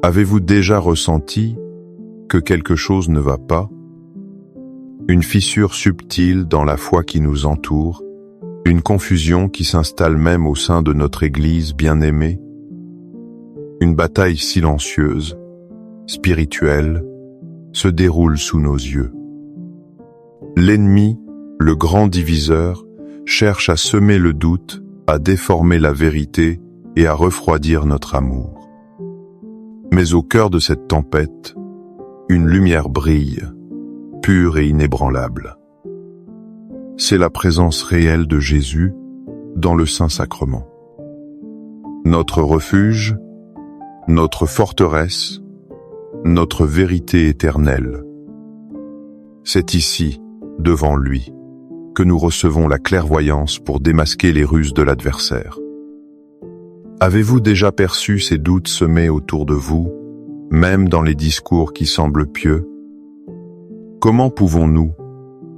Avez-vous déjà ressenti que quelque chose ne va pas? Une fissure subtile dans la foi qui nous entoure, une confusion qui s'installe même au sein de notre Église bien-aimée, une bataille silencieuse, spirituelle, se déroule sous nos yeux. L'ennemi, le grand diviseur, cherche à semer le doute, à déformer la vérité et à refroidir notre amour. Mais au cœur de cette tempête, une lumière brille, pure et inébranlable. C'est la présence réelle de Jésus dans le Saint-Sacrement. Notre refuge, notre forteresse, notre vérité éternelle. C'est ici, devant lui, que nous recevons la clairvoyance pour démasquer les ruses de l'adversaire. Avez-vous déjà perçu ces doutes semés autour de vous, même dans les discours qui semblent pieux? Comment pouvons-nous,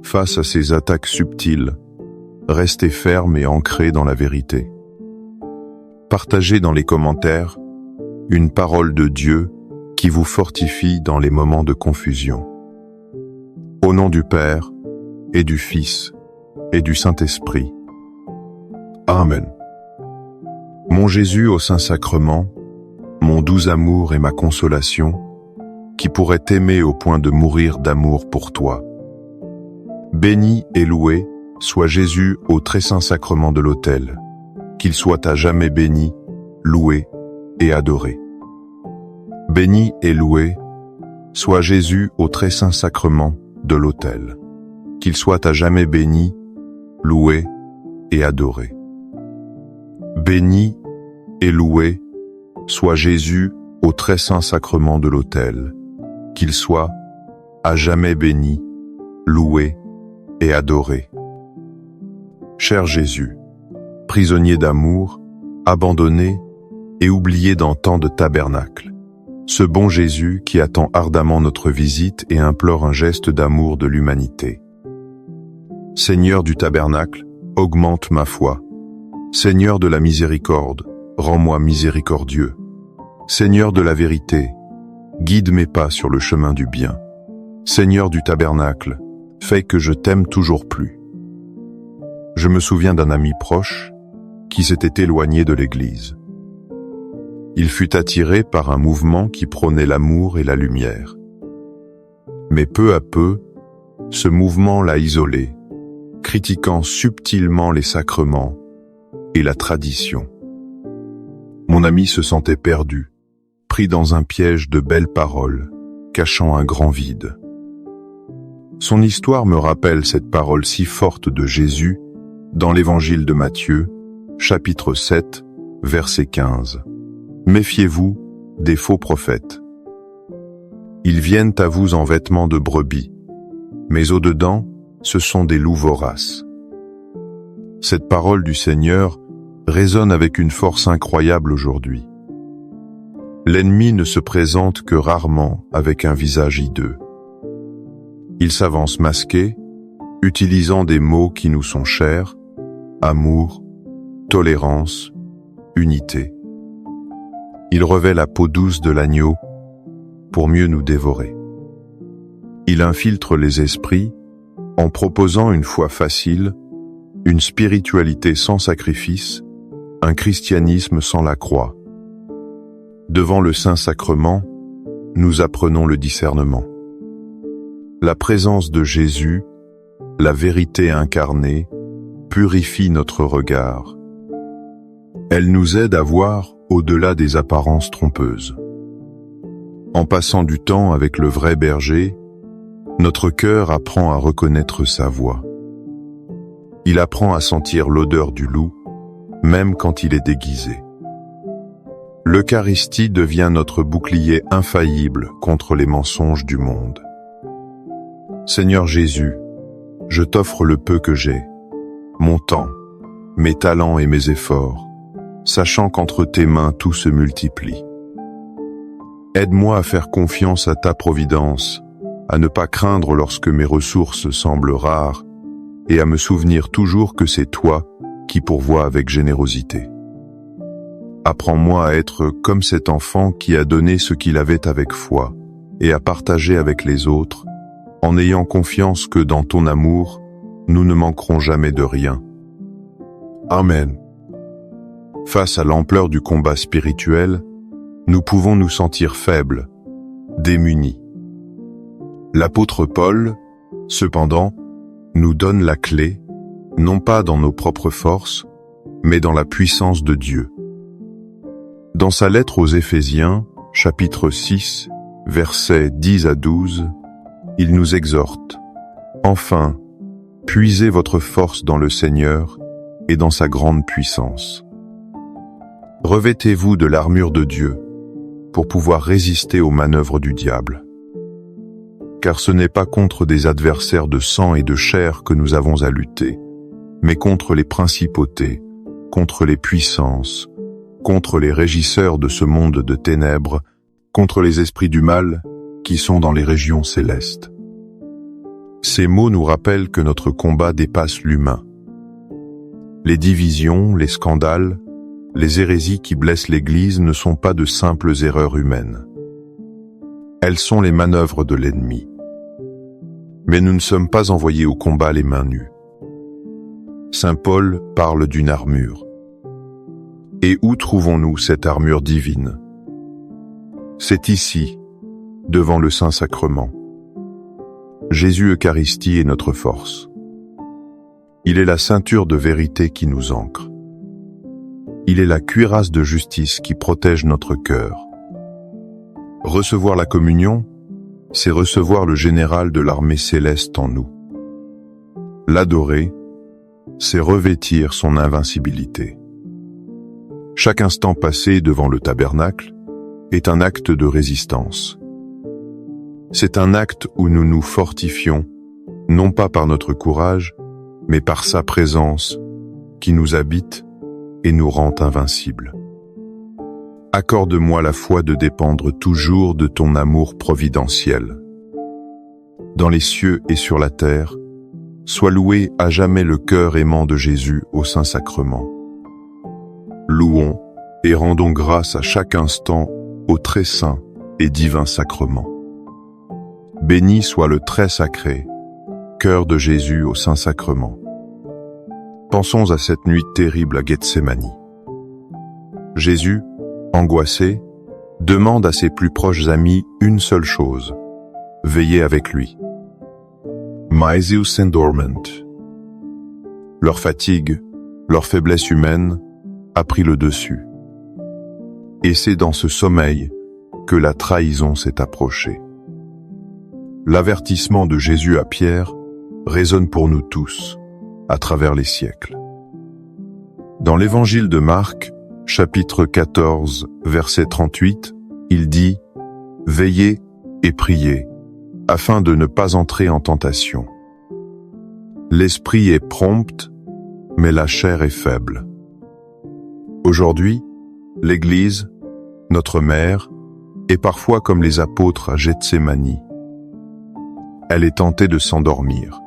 face à ces attaques subtiles, rester fermes et ancrés dans la vérité? Partagez dans les commentaires une parole de Dieu qui vous fortifie dans les moments de confusion. Au nom du Père, et du Fils, et du Saint-Esprit. Amen. Mon Jésus au Saint-Sacrement, mon doux amour et ma consolation, qui pourrait t'aimer au point de mourir d'amour pour toi. Béni et loué soit Jésus au très saint sacrement de l'autel, qu'il soit à jamais béni, loué et adoré. Béni et loué soit Jésus au très saint sacrement de l'autel, qu'il soit à jamais béni, loué et adoré. Béni et loué soit Jésus au très saint sacrement de l'autel, qu'il soit à jamais béni, loué et adoré. Cher Jésus, prisonnier d'amour, abandonné et oublié dans tant de tabernacles, ce bon Jésus qui attend ardemment notre visite et implore un geste d'amour de l'humanité. Seigneur du tabernacle, augmente ma foi. Seigneur de la miséricorde, rends-moi miséricordieux. Seigneur de la vérité, guide mes pas sur le chemin du bien. Seigneur du tabernacle, fais que je t'aime toujours plus. Je me souviens d'un ami proche qui s'était éloigné de l'Église. Il fut attiré par un mouvement qui prônait l'amour et la lumière. Mais peu à peu, ce mouvement l'a isolé, critiquant subtilement les sacrements et la tradition. Mon ami se sentait perdu, pris dans un piège de belles paroles, cachant un grand vide. Son histoire me rappelle cette parole si forte de Jésus dans l'évangile de Matthieu, chapitre 7, verset 15. Méfiez-vous des faux prophètes. Ils viennent à vous en vêtements de brebis, mais au-dedans, ce sont des loups voraces. Cette parole du Seigneur résonne avec une force incroyable aujourd'hui. L'ennemi ne se présente que rarement avec un visage hideux. Il s'avance masqué, utilisant des mots qui nous sont chers, amour, tolérance, unité. Il revêt la peau douce de l'agneau pour mieux nous dévorer. Il infiltre les esprits en proposant une foi facile, une spiritualité sans sacrifice, un christianisme sans la croix. Devant le Saint-Sacrement, nous apprenons le discernement. La présence de Jésus, la vérité incarnée, purifie notre regard. Elle nous aide à voir au-delà des apparences trompeuses. En passant du temps avec le vrai berger, notre cœur apprend à reconnaître sa voix. Il apprend à sentir l'odeur du loup, même quand il est déguisé. L'Eucharistie devient notre bouclier infaillible contre les mensonges du monde. Seigneur Jésus, je t'offre le peu que j'ai, mon temps, mes talents et mes efforts, sachant qu'entre tes mains tout se multiplie. Aide-moi à faire confiance à ta providence, à ne pas craindre lorsque mes ressources semblent rares, et à me souvenir toujours que c'est toi qui pourvois avec générosité. Apprends-moi à être comme cet enfant qui a donné ce qu'il avait avec foi et à partager avec les autres, en ayant confiance que dans ton amour, nous ne manquerons jamais de rien. Amen. Face à l'ampleur du combat spirituel, nous pouvons nous sentir faibles, démunis. L'apôtre Paul, cependant, nous donne la clé, non pas dans nos propres forces, mais dans la puissance de Dieu. Dans sa lettre aux Éphésiens, chapitre 6, versets 10 à 12, il nous exhorte. Enfin, puisez votre force dans le Seigneur et dans sa grande puissance. Revêtez-vous de l'armure de Dieu pour pouvoir résister aux manœuvres du diable. Car ce n'est pas contre des adversaires de sang et de chair que nous avons à lutter, mais contre les principautés, contre les puissances, contre les régisseurs de ce monde de ténèbres, contre les esprits du mal qui sont dans les régions célestes. Ces mots nous rappellent que notre combat dépasse l'humain. Les divisions, les scandales, les hérésies qui blessent l'Église ne sont pas de simples erreurs humaines. Elles sont les manœuvres de l'ennemi. Mais nous ne sommes pas envoyés au combat les mains nues. Saint Paul parle d'une armure. Et où trouvons-nous cette armure divine? C'est ici, devant le Saint-Sacrement. Jésus Eucharistie est notre force. Il est la ceinture de vérité qui nous ancre. Il est la cuirasse de justice qui protège notre cœur. Recevoir la communion, c'est recevoir le général de l'armée céleste en nous. L'adorer, c'est revêtir son invincibilité. Chaque instant passé devant le tabernacle est un acte de résistance. C'est un acte où nous nous fortifions, non pas par notre courage, mais par sa présence qui nous habite et nous rend invincibles. Accorde-moi la foi de dépendre toujours de ton amour providentiel. Dans les cieux et sur la terre, soit loué à jamais le cœur aimant de Jésus au Saint-Sacrement. Louons et rendons grâce à chaque instant au très saint et divin sacrement. Béni soit le très sacré, cœur de Jésus au Saint-Sacrement. Pensons à cette nuit terrible à Gethsémani. Jésus, angoissé, demande à ses plus proches amis une seule chose, veiller avec lui. Maesius endorment. Leur fatigue, leur faiblesse humaine a pris le dessus. Et c'est dans ce sommeil que la trahison s'est approchée. L'avertissement de Jésus à Pierre résonne pour nous tous, à travers les siècles. Dans l'évangile de Marc, chapitre 14, verset 38, il dit « Veillez et priez, afin de ne pas entrer en tentation. L'esprit est prompt, mais la chair est faible. » Aujourd'hui, l'Église, notre mère, est parfois comme les apôtres à Gethsémani. Elle est tentée de s'endormir,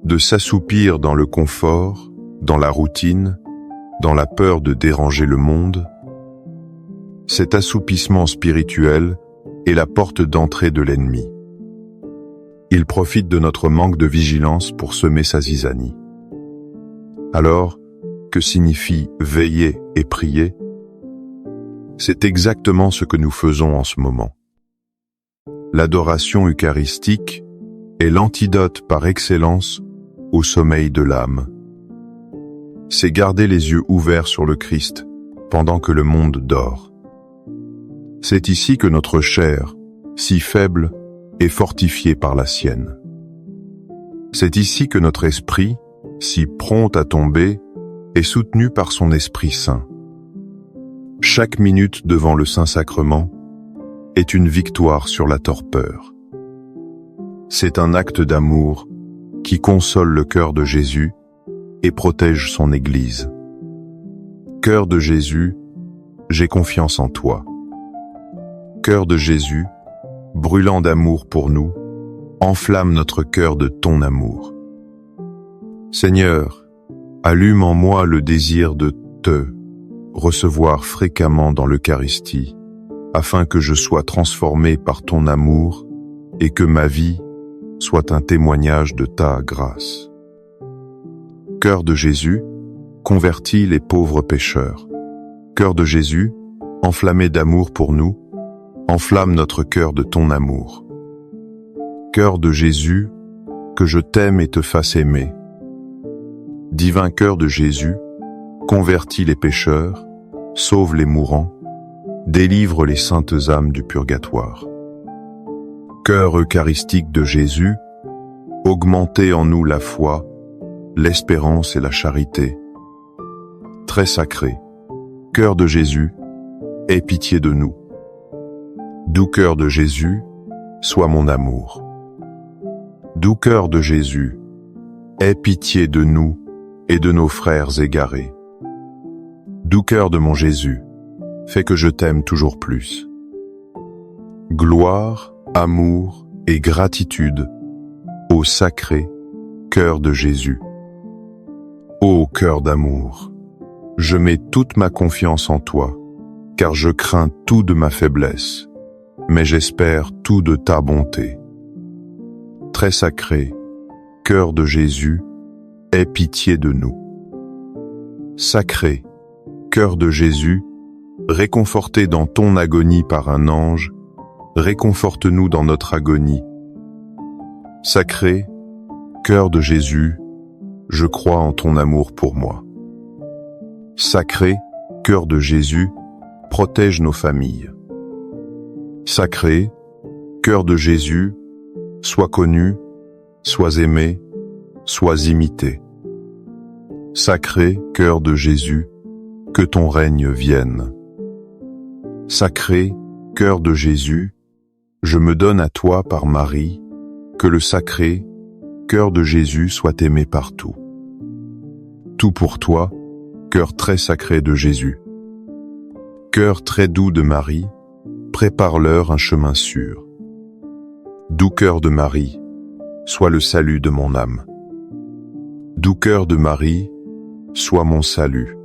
de s'assoupir dans le confort, dans la routine, dans la peur de déranger le monde. Cet assoupissement spirituel est la porte d'entrée de l'ennemi. Il profite de notre manque de vigilance pour semer sa zizanie. Alors, que signifie veiller et prier? C'est exactement ce que nous faisons en ce moment. L'adoration eucharistique est l'antidote par excellence au sommeil de l'âme. C'est garder les yeux ouverts sur le Christ pendant que le monde dort. C'est ici que notre chair, si faible, est fortifiée par la sienne. C'est ici que notre esprit, si prompt à tomber, est soutenu par son Esprit Saint. Chaque minute devant le Saint-Sacrement est une victoire sur la torpeur. C'est un acte d'amour qui console le cœur de Jésus et protège son Église. Cœur de Jésus, j'ai confiance en toi. Cœur de Jésus, brûlant d'amour pour nous, enflamme notre cœur de ton amour. Seigneur, allume en moi le désir de te recevoir fréquemment dans l'Eucharistie, afin que je sois transformé par ton amour et que ma vie soit un témoignage de ta grâce. Cœur de Jésus, convertis les pauvres pécheurs. Cœur de Jésus, enflammé d'amour pour nous, enflamme notre cœur de ton amour. Cœur de Jésus, que je t'aime et te fasse aimer. Divin cœur de Jésus, convertis les pécheurs, sauve les mourants, délivre les saintes âmes du purgatoire. Cœur eucharistique de Jésus, augmentez en nous la foi, l'espérance et la charité. Très sacré, cœur de Jésus, aie pitié de nous. Doux cœur de Jésus, sois mon amour. Doux cœur de Jésus, aie pitié de nous et de nos frères égarés. Doux cœur de mon Jésus, fais que je t'aime toujours plus. Gloire, amour et gratitude au sacré cœur de Jésus. Ô cœur d'amour, je mets toute ma confiance en toi, car je crains tout de ma faiblesse, mais j'espère tout de ta bonté. Très sacré, cœur de Jésus, aie pitié de nous. Sacré, cœur de Jésus, réconforté dans ton agonie par un ange, réconforte-nous dans notre agonie. Sacré, cœur de Jésus, je crois en ton amour pour moi. Sacré, cœur de Jésus, protège nos familles. Sacré, cœur de Jésus, sois connu, sois aimé, sois imité. Sacré, cœur de Jésus, que ton règne vienne. Sacré, cœur de Jésus, je me donne à toi par Marie, que le sacré, cœur de Jésus soit aimé partout. Tout pour toi, cœur très sacré de Jésus. Cœur très doux de Marie, prépare-leur un chemin sûr. Doux cœur de Marie, sois le salut de mon âme. Doux cœur de Marie, sois mon salut.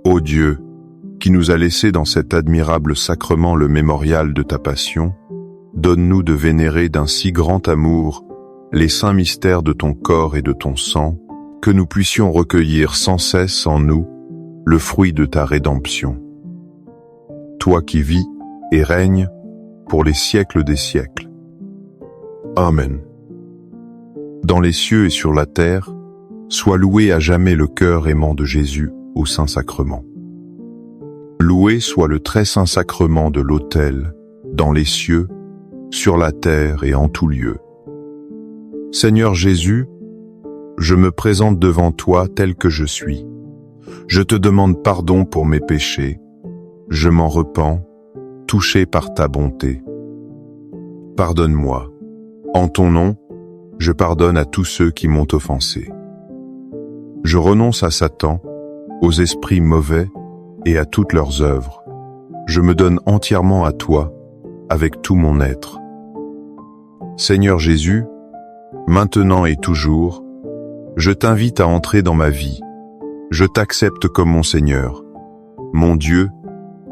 Ô Dieu, qui nous a laissé dans cet admirable sacrement le mémorial de ta passion, donne-nous de vénérer d'un si grand amour les saints mystères de ton corps et de ton sang, que nous puissions recueillir sans cesse en nous le fruit de ta rédemption. Toi qui vis et règnes pour les siècles des siècles. Amen. Dans les cieux et sur la terre, soit loué à jamais le cœur aimant de Jésus au Saint-Sacrement. Loué soit le très saint sacrement de l'autel, dans les cieux, sur la terre et en tout lieu. Seigneur Jésus, je me présente devant toi tel que je suis. Je te demande pardon pour mes péchés. Je m'en repens, touché par ta bonté. Pardonne-moi. En ton nom, je pardonne à tous ceux qui m'ont offensé. Je renonce à Satan, aux esprits mauvais et à toutes leurs œuvres. Je me donne entièrement à toi, avec tout mon être. Seigneur Jésus, maintenant et toujours, je t'invite à entrer dans ma vie. Je t'accepte comme mon Seigneur, mon Dieu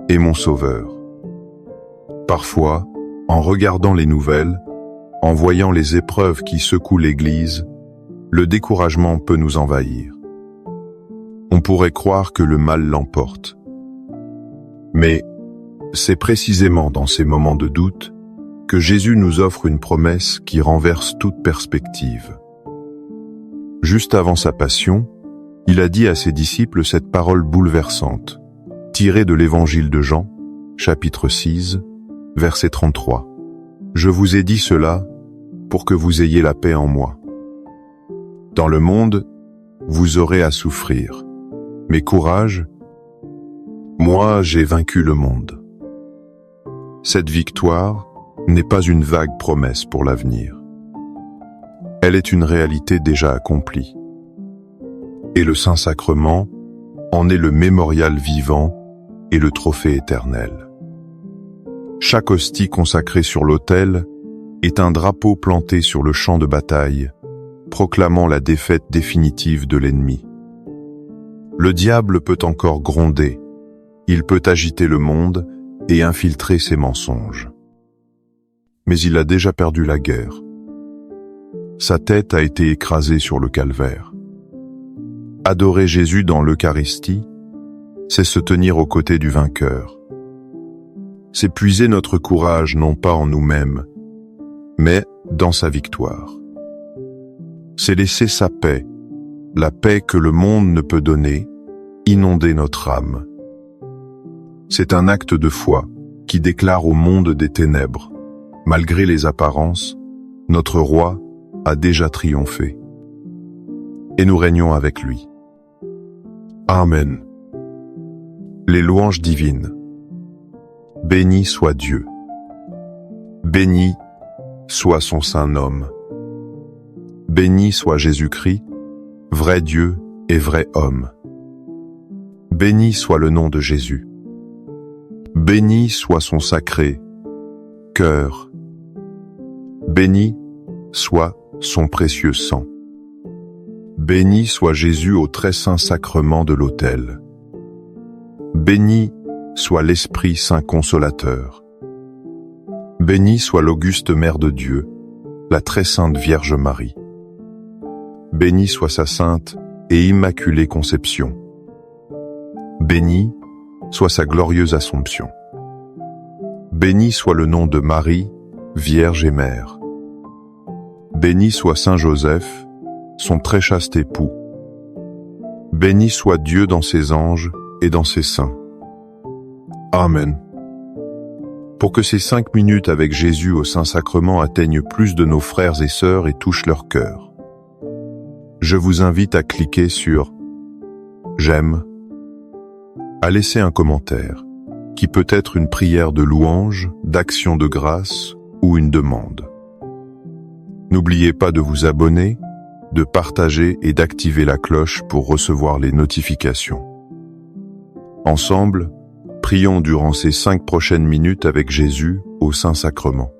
et mon Sauveur. Parfois, en regardant les nouvelles, en voyant les épreuves qui secouent l'Église, le découragement peut nous envahir. On pourrait croire que le mal l'emporte. Mais c'est précisément dans ces moments de doute que Jésus nous offre une promesse qui renverse toute perspective. Juste avant sa passion, il a dit à ses disciples cette parole bouleversante, tirée de l'Évangile de Jean, chapitre 6, verset 33. « Je vous ai dit cela pour que vous ayez la paix en moi. Dans le monde, vous aurez à souffrir. Mais courage, moi j'ai vaincu le monde. » Cette victoire n'est pas une vague promesse pour l'avenir. Elle est une réalité déjà accomplie. Et le Saint-Sacrement en est le mémorial vivant et le trophée éternel. Chaque hostie consacrée sur l'autel est un drapeau planté sur le champ de bataille, proclamant la défaite définitive de l'ennemi. Le diable peut encore gronder, il peut agiter le monde et infiltrer ses mensonges. Mais il a déjà perdu la guerre. Sa tête a été écrasée sur le calvaire. Adorer Jésus dans l'Eucharistie, c'est se tenir aux côtés du vainqueur. C'est puiser notre courage non pas en nous-mêmes, mais dans sa victoire. C'est laisser sa paix, la paix que le monde ne peut donner, inonder notre âme. C'est un acte de foi qui déclare au monde des ténèbres, malgré les apparences, notre roi a déjà triomphé. Et nous régnons avec lui. Amen. Les louanges divines. Béni soit Dieu. Béni soit son saint nom. Béni soit Jésus-Christ, vrai Dieu et vrai homme. Béni soit le nom de Jésus. Béni soit son sacré cœur. Béni soit son précieux sang. Béni soit Jésus au très saint sacrement de l'autel. Béni soit l'Esprit Saint Consolateur. Béni soit l'auguste Mère de Dieu, la très sainte Vierge Marie. Béni soit sa sainte et immaculée conception. Béni soit sa glorieuse Assomption. Béni soit le nom de Marie, Vierge et Mère. Béni soit Saint Joseph, son très chaste époux. Béni soit Dieu dans ses anges et dans ses saints. Amen. Pour que ces 5 minutes avec Jésus au Saint-Sacrement atteignent plus de nos frères et sœurs et touchent leur cœur, je vous invite à cliquer sur « J'aime », à laisser un commentaire, qui peut être une prière de louange, d'action de grâce ou une demande. N'oubliez pas de vous abonner, de partager et d'activer la cloche pour recevoir les notifications. Ensemble, prions durant ces 5 prochaines minutes avec Jésus au Saint-Sacrement.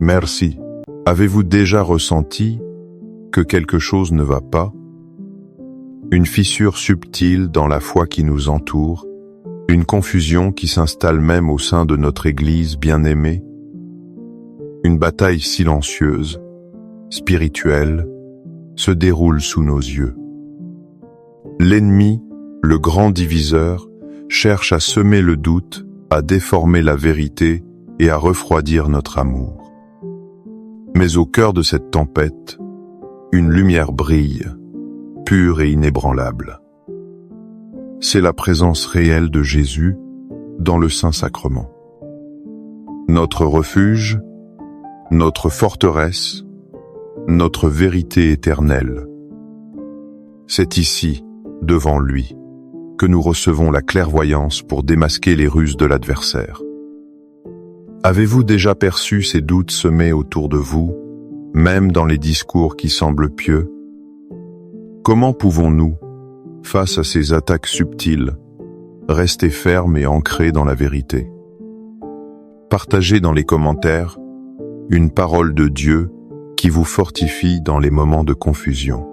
Merci. Avez-vous déjà ressenti que quelque chose ne va pas? Une fissure subtile dans la foi qui nous entoure, une confusion qui s'installe même au sein de notre Église bien-aimée, une bataille silencieuse, spirituelle, se déroule sous nos yeux. L'ennemi, le grand diviseur, cherche à semer le doute, à déformer la vérité et à refroidir notre amour. Mais au cœur de cette tempête, une lumière brille, pure et inébranlable. C'est la présence réelle de Jésus dans le Saint-Sacrement. Notre refuge, notre forteresse, notre vérité éternelle. C'est ici, devant lui, que nous recevons la clairvoyance pour démasquer les ruses de l'adversaire. Avez-vous déjà perçu ces doutes semés autour de vous, même dans les discours qui semblent pieux? Comment pouvons-nous, face à ces attaques subtiles, rester fermes et ancrés dans la vérité? Partagez dans les commentaires une parole de Dieu qui vous fortifie dans les moments de confusion.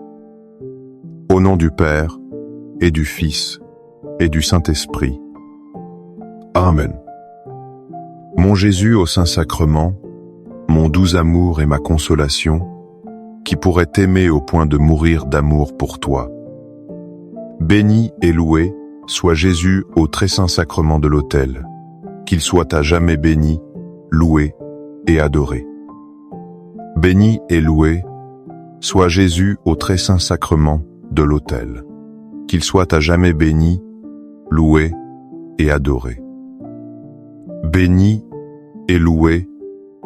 Au nom du Père, et du Fils, et du Saint-Esprit. Amen. Mon Jésus au Saint-Sacrement, mon doux amour et ma consolation, qui pourrait t'aimer au point de mourir d'amour pour toi. Béni et loué soit Jésus au très saint sacrement de l'autel, qu'il soit à jamais béni, loué et adoré. Béni et loué soit Jésus au très saint sacrement de l'autel, qu'il soit à jamais béni, loué et adoré. Béni et loué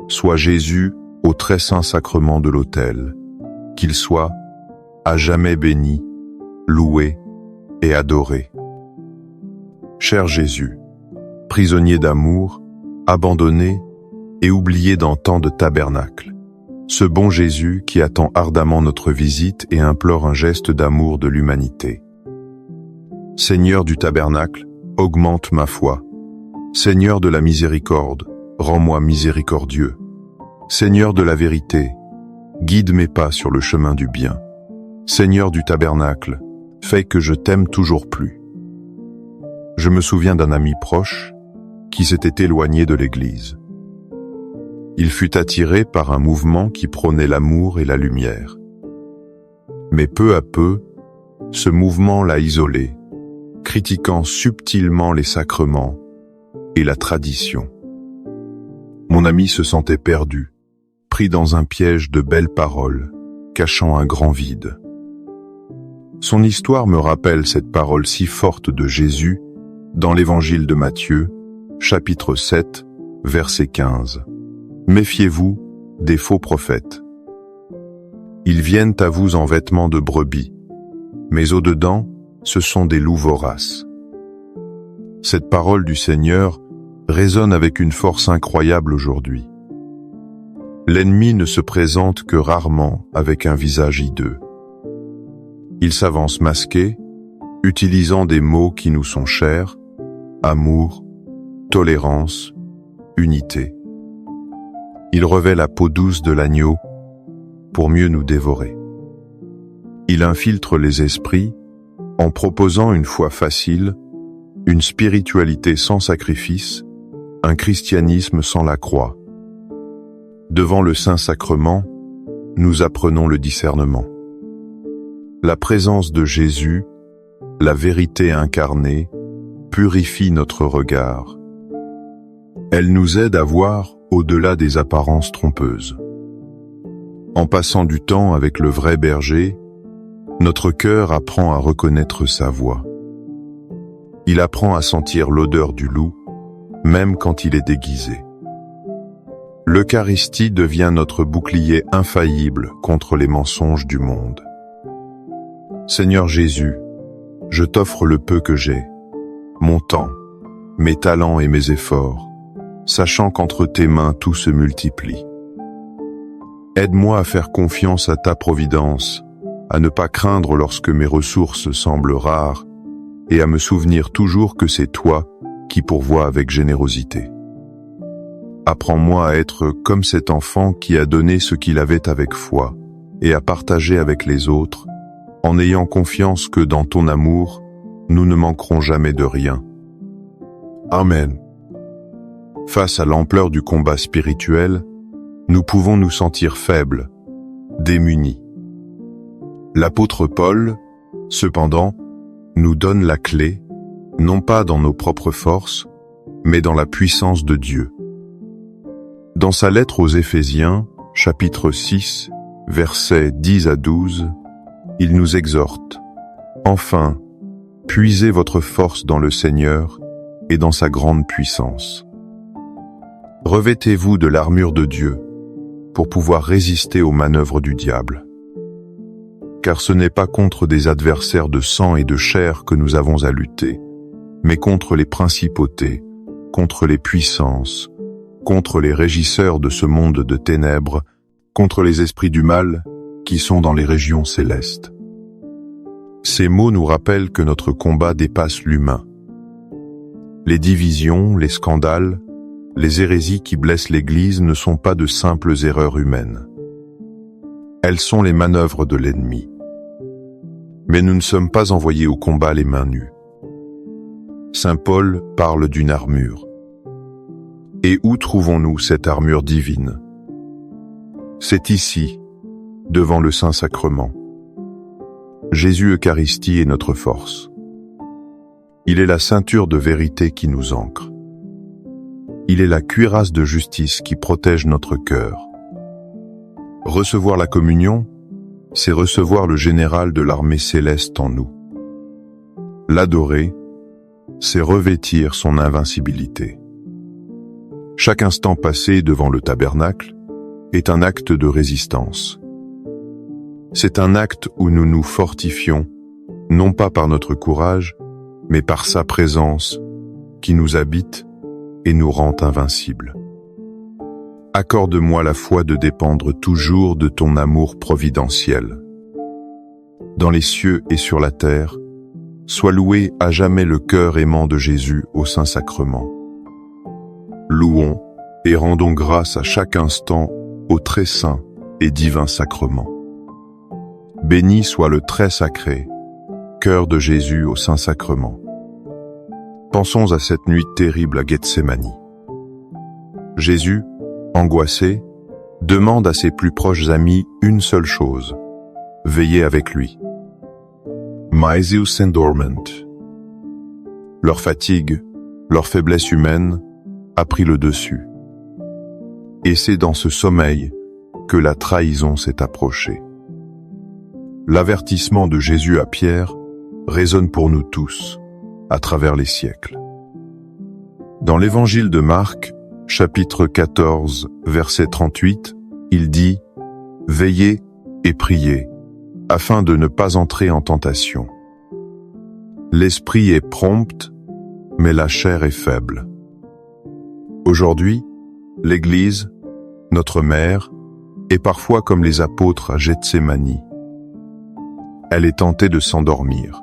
soit Jésus au très saint sacrement de l'autel, qu'il soit à jamais béni, loué et adoré. Cher Jésus, prisonnier d'amour, abandonné et oublié dans tant de tabernacles, ce bon Jésus qui attend ardemment notre visite et implore un geste d'amour de l'humanité. Seigneur du tabernacle, augmente ma foi. Seigneur de la miséricorde, rends-moi miséricordieux. Seigneur de la vérité, guide mes pas sur le chemin du bien. Seigneur du tabernacle, fait que je t'aime toujours plus. Je me souviens d'un ami proche qui s'était éloigné de l'Église. Il fut attiré par un mouvement qui prônait l'amour et la lumière. Mais peu à peu, ce mouvement l'a isolé, critiquant subtilement les sacrements et la tradition. Mon ami se sentait perdu, pris dans un piège de belles paroles, cachant un grand vide. Son histoire me rappelle cette parole si forte de Jésus dans l'évangile de Matthieu, chapitre 7, verset 15. Méfiez-vous des faux prophètes. Ils viennent à vous en vêtements de brebis, mais au-dedans, ce sont des loups voraces. Cette parole du Seigneur résonne avec une force incroyable aujourd'hui. L'ennemi ne se présente que rarement avec un visage hideux. Il s'avance masqué, utilisant des mots qui nous sont chers, amour, tolérance, unité. Il revêt la peau douce de l'agneau pour mieux nous dévorer. Il infiltre les esprits en proposant une foi facile, une spiritualité sans sacrifice, un christianisme sans la croix. Devant le Saint-Sacrement, nous apprenons le discernement. La présence de Jésus, la vérité incarnée, purifie notre regard. Elle nous aide à voir au-delà des apparences trompeuses. En passant du temps avec le vrai berger, notre cœur apprend à reconnaître sa voix. Il apprend à sentir l'odeur du loup, même quand il est déguisé. L'Eucharistie devient notre bouclier infaillible contre les mensonges du monde. Seigneur Jésus, je t'offre le peu que j'ai, mon temps, mes talents et mes efforts, sachant qu'entre tes mains tout se multiplie. Aide-moi à faire confiance à ta providence, à ne pas craindre lorsque mes ressources semblent rares, et à me souvenir toujours que c'est toi qui pourvois avec générosité. Apprends-moi à être comme cet enfant qui a donné ce qu'il avait avec foi, et à partager avec les autres, en ayant confiance que dans ton amour, nous ne manquerons jamais de rien. Amen. Face à l'ampleur du combat spirituel, nous pouvons nous sentir faibles, démunis. L'apôtre Paul, cependant, nous donne la clé, non pas dans nos propres forces, mais dans la puissance de Dieu. Dans sa lettre aux Éphésiens, chapitre 6, versets 10 à 12, il nous exhorte. Enfin, puisez votre force dans le Seigneur et dans sa grande puissance. Revêtez-vous de l'armure de Dieu pour pouvoir résister aux manœuvres du diable. Car ce n'est pas contre des adversaires de sang et de chair que nous avons à lutter, mais contre les principautés, contre les puissances, contre les régisseurs de ce monde de ténèbres, contre les esprits du mal qui sont dans les régions célestes. Ces mots nous rappellent que notre combat dépasse l'humain. Les divisions, les scandales, les hérésies qui blessent l'Église ne sont pas de simples erreurs humaines. Elles sont les manœuvres de l'ennemi. Mais nous ne sommes pas envoyés au combat les mains nues. Saint Paul parle d'une armure. Et où trouvons-nous cette armure divine? C'est ici, devant le Saint-Sacrement. Jésus Eucharistie est notre force. Il est la ceinture de vérité qui nous ancre. Il est la cuirasse de justice qui protège notre cœur. Recevoir la communion, c'est recevoir le général de l'armée céleste en nous. L'adorer, c'est revêtir son invincibilité. Chaque instant passé devant le tabernacle est un acte de résistance. C'est un acte où nous nous fortifions, non pas par notre courage, mais par sa présence qui nous habite et nous rend invincibles. Accorde-moi la foi de dépendre toujours de ton amour providentiel. Dans les cieux et sur la terre, sois loué à jamais le cœur aimant de Jésus au Saint-Sacrement. Louons et rendons grâce à chaque instant au très saint et divin sacrement. Béni soit le très sacré, Cœur de Jésus au Saint-Sacrement. Pensons à cette nuit terrible à Gethsémani. Jésus, angoissé, demande à ses plus proches amis une seule chose: veiller avec lui. Maesius Endorment. Leur fatigue, leur faiblesse humaine a pris le dessus. Et c'est dans ce sommeil que la trahison s'est approchée. L'avertissement de Jésus à Pierre résonne pour nous tous, à travers les siècles. Dans l'évangile de Marc, chapitre 14, verset 38, il dit « Veillez et priez, afin de ne pas entrer en tentation. L'esprit est prompt, mais la chair est faible. » Aujourd'hui, l'Église, notre mère, est parfois comme les apôtres à Gethsémani. Elle est tentée de s'endormir,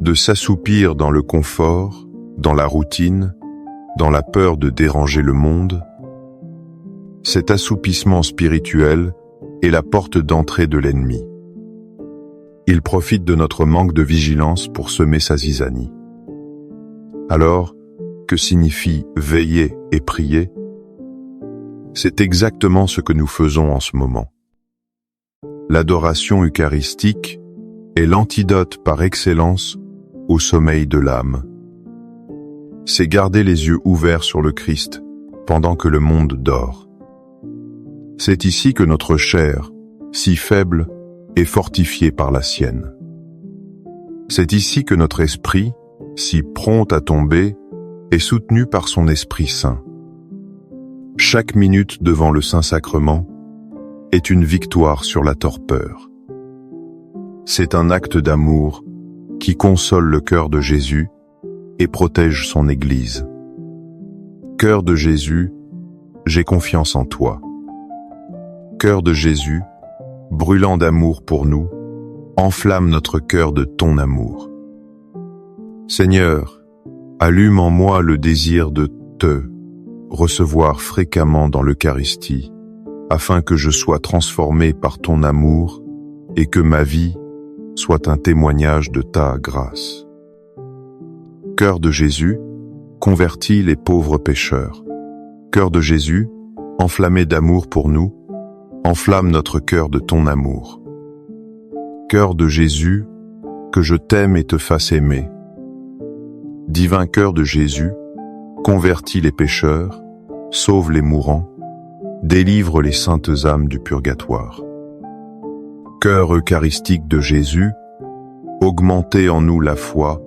de s'assoupir dans le confort, dans la routine, dans la peur de déranger le monde. Cet assoupissement spirituel est la porte d'entrée de l'ennemi. Il profite de notre manque de vigilance pour semer sa zizanie. Alors, que signifie veiller et prier? C'est exactement ce que nous faisons en ce moment. L'adoration eucharistique est l'antidote par excellence au sommeil de l'âme. C'est garder les yeux ouverts sur le Christ pendant que le monde dort. C'est ici que notre chair, si faible, est fortifiée par la sienne. C'est ici que notre esprit, si prompt à tomber, est soutenu par son Esprit Saint. Chaque minute devant le Saint-Sacrement est une victoire sur la torpeur. C'est un acte d'amour qui console le cœur de Jésus et protège son Église. Cœur de Jésus, j'ai confiance en toi. Cœur de Jésus, brûlant d'amour pour nous, enflamme notre cœur de ton amour. Seigneur, allume en moi le désir de te recevoir fréquemment dans l'Eucharistie, afin que je sois transformé par ton amour et que ma vie soit un témoignage de ta grâce. Cœur de Jésus, convertis les pauvres pécheurs. Cœur de Jésus, enflammé d'amour pour nous, enflamme notre cœur de ton amour. Cœur de Jésus, que je t'aime et te fasse aimer. Divin cœur de Jésus, convertis les pécheurs, sauve les mourants, délivre les saintes âmes du purgatoire. Cœur eucharistique de Jésus, augmentez en nous la foi,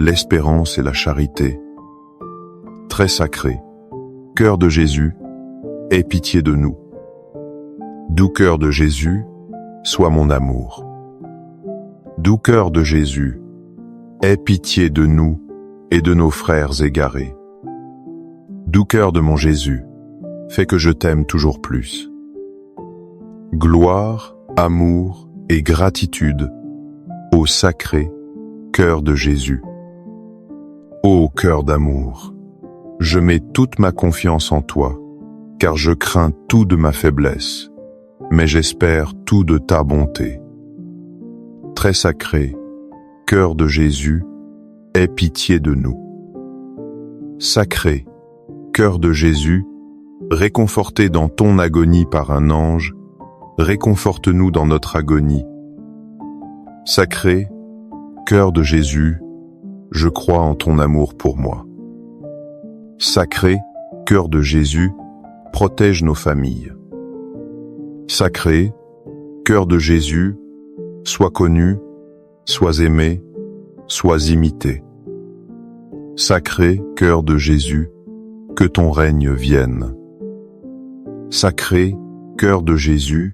l'espérance et la charité. Très sacré, cœur de Jésus, aie pitié de nous. Doux cœur de Jésus, sois mon amour. Doux cœur de Jésus, aie pitié de nous et de nos frères égarés. Doux cœur de mon Jésus, fais que je t'aime toujours plus. Gloire, amour et gratitude au sacré cœur de Jésus. Ô cœur d'amour, je mets toute ma confiance en toi, car je crains tout de ma faiblesse, mais j'espère tout de ta bonté. Très sacré, cœur de Jésus, aie pitié de nous. Sacré, cœur de Jésus, réconforté dans ton agonie par un ange, réconforte-nous dans notre agonie. Sacré, cœur de Jésus, je crois en ton amour pour moi. Sacré, cœur de Jésus, protège nos familles. Sacré, cœur de Jésus, sois connu, sois aimé, sois imité. Sacré, cœur de Jésus, que ton règne vienne. Sacré, cœur de Jésus,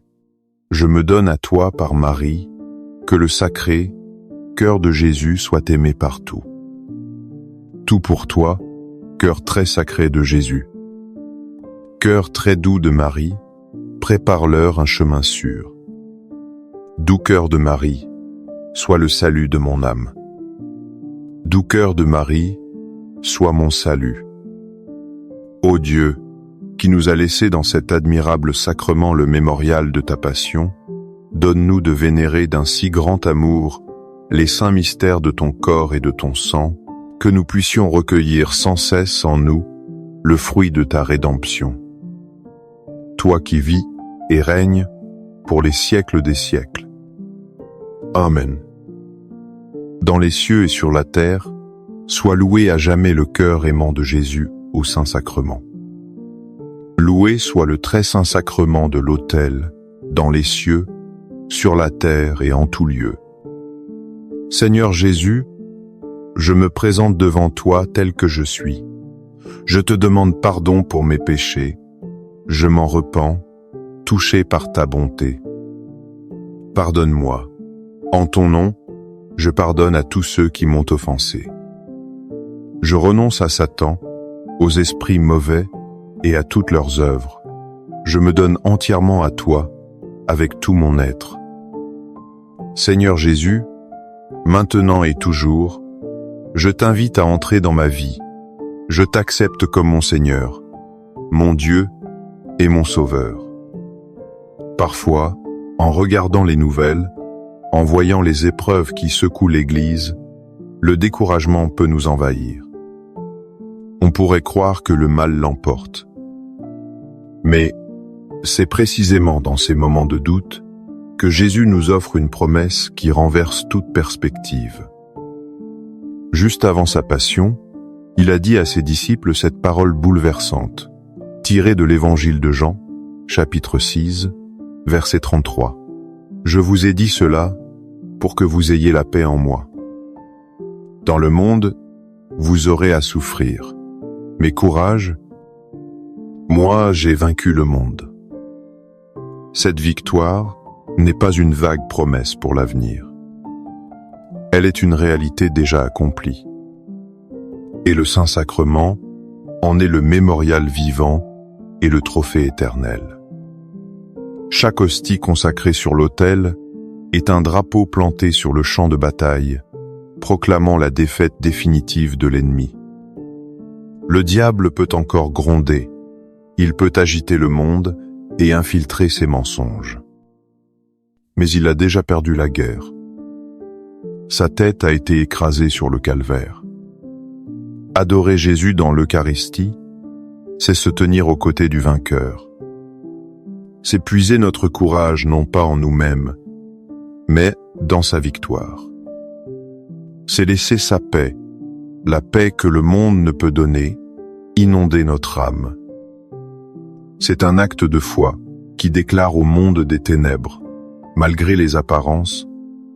je me donne à toi par Marie, que le sacré, cœur de Jésus soit aimé partout. Tout pour toi, cœur très sacré de Jésus. Cœur très doux de Marie, prépare-leur un chemin sûr. Doux cœur de Marie, sois le salut de mon âme. Doux cœur de Marie, sois mon salut. Ô Dieu, qui nous a laissé dans cet admirable sacrement le mémorial de ta passion, donne-nous de vénérer d'un si grand amour les saints mystères de ton corps et de ton sang, que nous puissions recueillir sans cesse en nous le fruit de ta rédemption. Toi qui vis et règnes pour les siècles des siècles. Amen. Dans les cieux et sur la terre, soit loué à jamais le cœur aimant de Jésus au Saint-Sacrement. Loué soit le très saint sacrement de l'autel, dans les cieux, sur la terre et en tout lieu. Seigneur Jésus, je me présente devant toi tel que je suis. Je te demande pardon pour mes péchés. Je m'en repens, touché par ta bonté. Pardonne-moi. En ton nom, je pardonne à tous ceux qui m'ont offensé. Je renonce à Satan, aux esprits mauvais et à toutes leurs œuvres. Je me donne entièrement à toi, avec tout mon être. Seigneur Jésus, maintenant et toujours, je t'invite à entrer dans ma vie. Je t'accepte comme mon Seigneur, mon Dieu et mon Sauveur. Parfois, en regardant les nouvelles, en voyant les épreuves qui secouent l'Église, le découragement peut nous envahir. On pourrait croire que le mal l'emporte. Mais c'est précisément dans ces moments de doute que Jésus nous offre une promesse qui renverse toute perspective. Juste avant sa passion, il a dit à ses disciples cette parole bouleversante, tirée de l'Évangile de Jean, chapitre 6, verset 33. « Je vous ai dit cela pour que vous ayez la paix en moi. Dans le monde, vous aurez à souffrir. Mais courage, moi j'ai vaincu le monde. » Cette victoire n'est pas une vague promesse pour l'avenir. Elle est une réalité déjà accomplie. Et le Saint-Sacrement en est le mémorial vivant et le trophée éternel. Chaque hostie consacrée sur l'autel est un drapeau planté sur le champ de bataille, proclamant la défaite définitive de l'ennemi. Le diable peut encore gronder, il peut agiter le monde et infiltrer ses mensonges. Mais il a déjà perdu la guerre. Sa tête a été écrasée sur le calvaire. Adorer Jésus dans l'Eucharistie, c'est se tenir aux côtés du vainqueur. C'est puiser notre courage non pas en nous-mêmes, mais dans sa victoire. C'est laisser sa paix, la paix que le monde ne peut donner, inonder notre âme. C'est un acte de foi qui déclare au monde des ténèbres, malgré les apparences,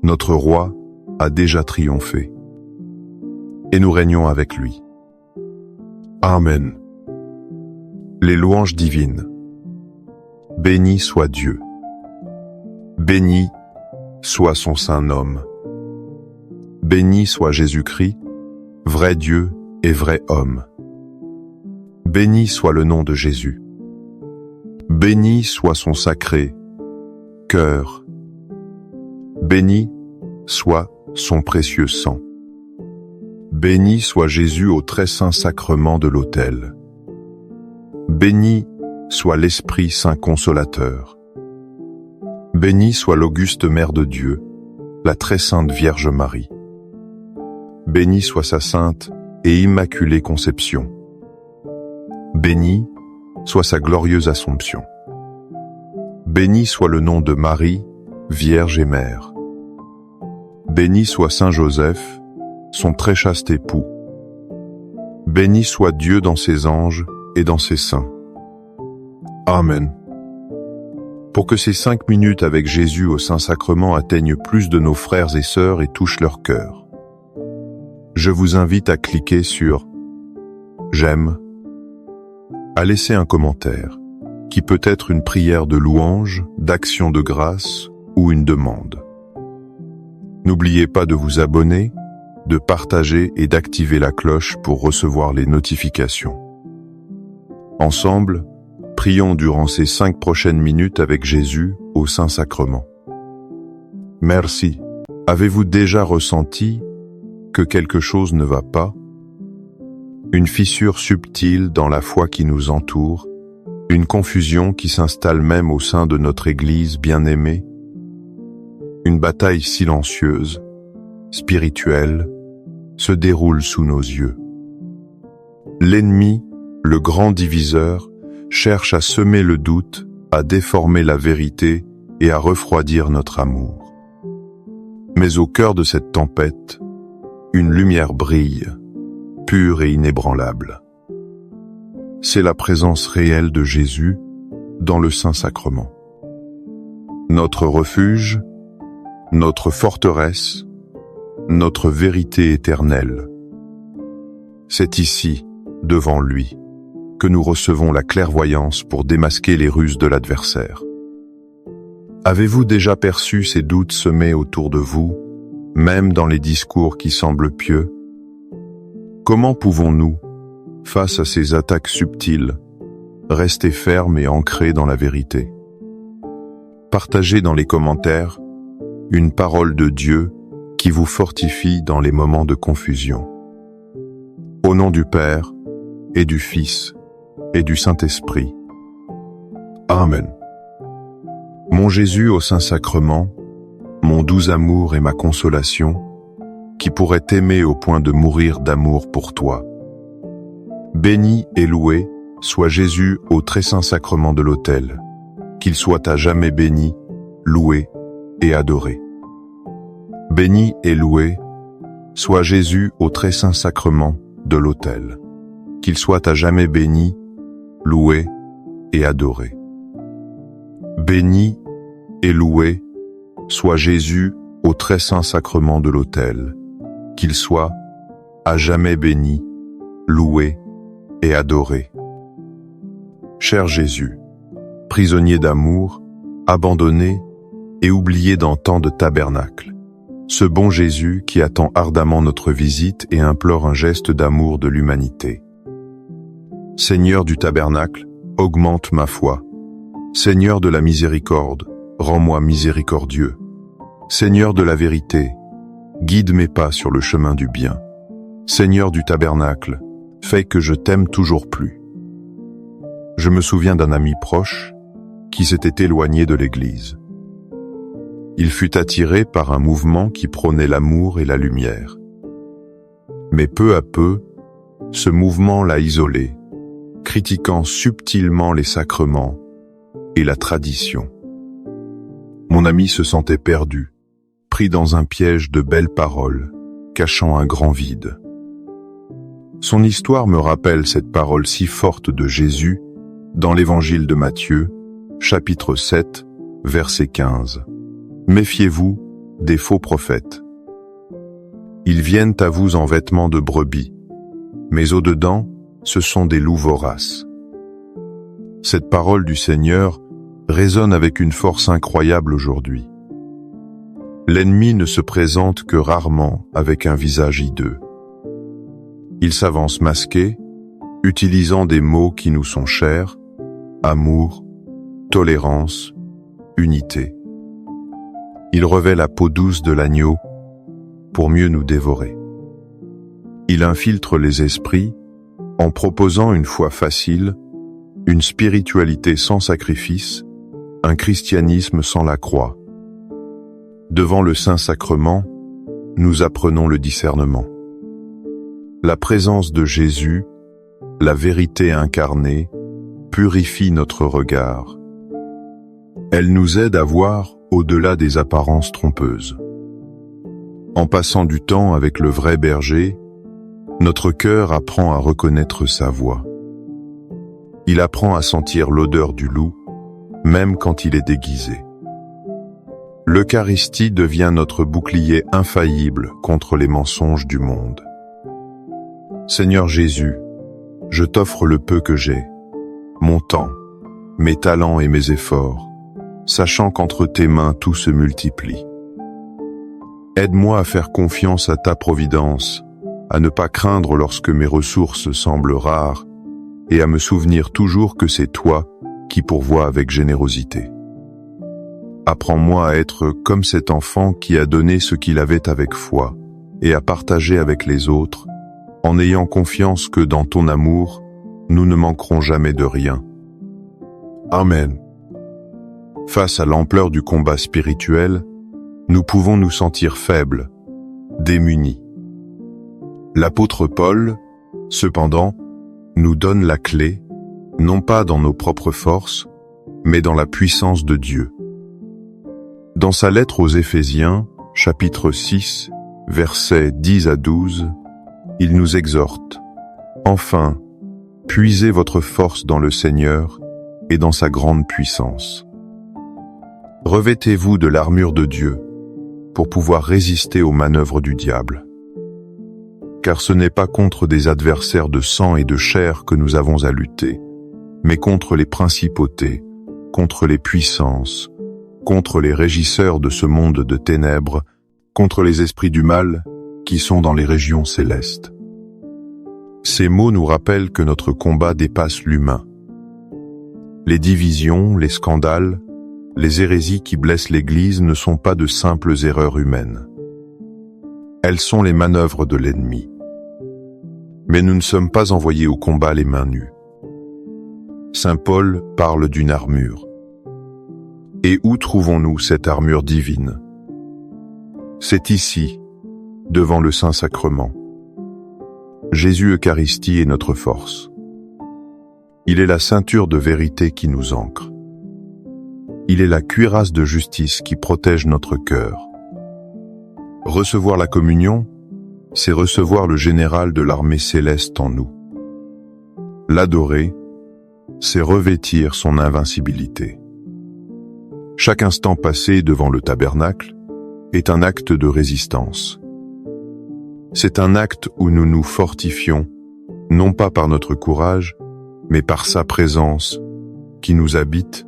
notre roi a déjà triomphé. Et nous régnons avec lui. Amen. Les louanges divines. Béni soit Dieu. Béni soit son saint nom. Béni soit Jésus-Christ, vrai Dieu et vrai homme. Béni soit le nom de Jésus. Béni soit son sacré cœur. Béni soit son précieux sang. Béni soit Jésus au très saint sacrement de l'autel. Béni soit l'Esprit Saint Consolateur. Béni soit l'auguste Mère de Dieu, la très sainte Vierge Marie. Béni soit sa sainte et immaculée conception. Béni soit sa glorieuse Assomption. Béni soit le nom de Marie, Vierge et Mère. Béni soit Saint Joseph, son très chaste époux. Béni soit Dieu dans ses anges et dans ses saints. Amen. Pour que ces 5 minutes avec Jésus au Saint-Sacrement atteignent plus de nos frères et sœurs et touchent leur cœur, je vous invite à cliquer sur « J'aime », à laisser un commentaire, qui peut être une prière de louange, d'action de grâce ou une demande. N'oubliez pas de vous abonner, de partager et d'activer la cloche pour recevoir les notifications. Ensemble, prions durant ces 5 prochaines minutes avec Jésus au Saint-Sacrement. Merci. Avez-vous déjà ressenti que quelque chose ne va pas? Une fissure subtile dans la foi qui nous entoure, une confusion qui s'installe même au sein de notre Église bien-aimée, une bataille silencieuse, spirituelle, se déroule sous nos yeux. L'ennemi, le grand diviseur, cherche à semer le doute, à déformer la vérité et à refroidir notre amour. Mais au cœur de cette tempête, une lumière brille, pure et inébranlable. C'est la présence réelle de Jésus dans le Saint-Sacrement. Notre refuge, notre forteresse, notre vérité éternelle. C'est ici, devant lui, que nous recevons la clairvoyance pour démasquer les ruses de l'adversaire. Avez-vous déjà perçu ces doutes semés autour de vous, même dans les discours qui semblent pieux? Comment pouvons-nous, face à ces attaques subtiles, rester fermes et ancrés dans la vérité? Partagez dans les commentaires une parole de Dieu qui vous fortifie dans les moments de confusion. Au nom du Père, et du Fils, et du Saint-Esprit. Amen. Mon Jésus au Saint-Sacrement, mon doux amour et ma consolation, qui pourrait t'aimer au point de mourir d'amour pour toi. Béni et loué soit Jésus au très saint sacrement de l'autel, qu'il soit à jamais béni, loué et adoré. Béni et loué soit Jésus au très saint sacrement de l'autel, qu'il soit à jamais béni, loué et adoré. Béni et loué soit Jésus au très saint sacrement de l'autel, qu'il soit à jamais béni, loué et adoré. Cher Jésus, prisonnier d'amour, abandonné et oublié dans tant de tabernacles, ce bon Jésus qui attend ardemment notre visite et implore un geste d'amour de l'humanité. Seigneur du tabernacle, augmente ma foi. Seigneur de la miséricorde, rends-moi miséricordieux. Seigneur de la vérité, guide mes pas sur le chemin du bien. Seigneur du tabernacle, fais que je t'aime toujours plus. Je me souviens d'un ami proche qui s'était éloigné de l'Église. Il fut attiré par un mouvement qui prônait l'amour et la lumière. Mais peu à peu, ce mouvement l'a isolé, critiquant subtilement les sacrements et la tradition. Mon ami se sentait perdu, pris dans un piège de belles paroles, cachant un grand vide. Son histoire me rappelle cette parole si forte de Jésus dans l'évangile de Matthieu, chapitre 7, verset 15. Méfiez-vous des faux prophètes. Ils viennent à vous en vêtements de brebis, mais au-dedans, ce sont des loups voraces. Cette parole du Seigneur résonne avec une force incroyable aujourd'hui. L'ennemi ne se présente que rarement avec un visage hideux. Il s'avance masqué, utilisant des mots qui nous sont chers, amour, tolérance, unité. Il revêt la peau douce de l'agneau pour mieux nous dévorer. Il infiltre les esprits en proposant une foi facile, une spiritualité sans sacrifice, un christianisme sans la croix. Devant le Saint-Sacrement, nous apprenons le discernement. La présence de Jésus, la vérité incarnée, purifie notre regard. Elle nous aide à voir au-delà des apparences trompeuses. En passant du temps avec le vrai berger, notre cœur apprend à reconnaître sa voix. Il apprend à sentir l'odeur du loup, même quand il est déguisé. L'Eucharistie devient notre bouclier infaillible contre les mensonges du monde. Seigneur Jésus, je t'offre le peu que j'ai, mon temps, mes talents et mes efforts, sachant qu'entre tes mains tout se multiplie. Aide-moi à faire confiance à ta providence, à ne pas craindre lorsque mes ressources semblent rares, et à me souvenir toujours que c'est toi qui pourvois avec générosité. Apprends-moi à être comme cet enfant qui a donné ce qu'il avait avec foi, et à partager avec les autres, en ayant confiance que dans ton amour, nous ne manquerons jamais de rien. Amen. Face à l'ampleur du combat spirituel, nous pouvons nous sentir faibles, démunis. L'apôtre Paul, cependant, nous donne la clé, non pas dans nos propres forces, mais dans la puissance de Dieu. Dans sa lettre aux Éphésiens, chapitre 6, versets 10 à 12, il nous exhorte « Enfin, puisez votre force dans le Seigneur et dans sa grande puissance. Revêtez-vous de l'armure de Dieu pour pouvoir résister aux manœuvres du diable. Car ce n'est pas contre des adversaires de sang et de chair que nous avons à lutter, mais contre les principautés, contre les puissances, contre les régisseurs de ce monde de ténèbres, contre les esprits du mal qui sont dans les régions célestes. » Ces mots nous rappellent que notre combat dépasse l'humain. Les divisions, les scandales, les hérésies qui blessent l'Église ne sont pas de simples erreurs humaines. Elles sont les manœuvres de l'ennemi. Mais nous ne sommes pas envoyés au combat les mains nues. Saint Paul parle d'une armure. Et où trouvons-nous cette armure divine? C'est ici, devant le Saint-Sacrement. Jésus Eucharistie est notre force. Il est la ceinture de vérité qui nous ancre. Il est la cuirasse de justice qui protège notre cœur. Recevoir la communion, c'est recevoir le général de l'armée céleste en nous. L'adorer, c'est revêtir son invincibilité. Chaque instant passé devant le tabernacle est un acte de résistance. C'est un acte où nous nous fortifions, non pas par notre courage, mais par sa présence qui nous habite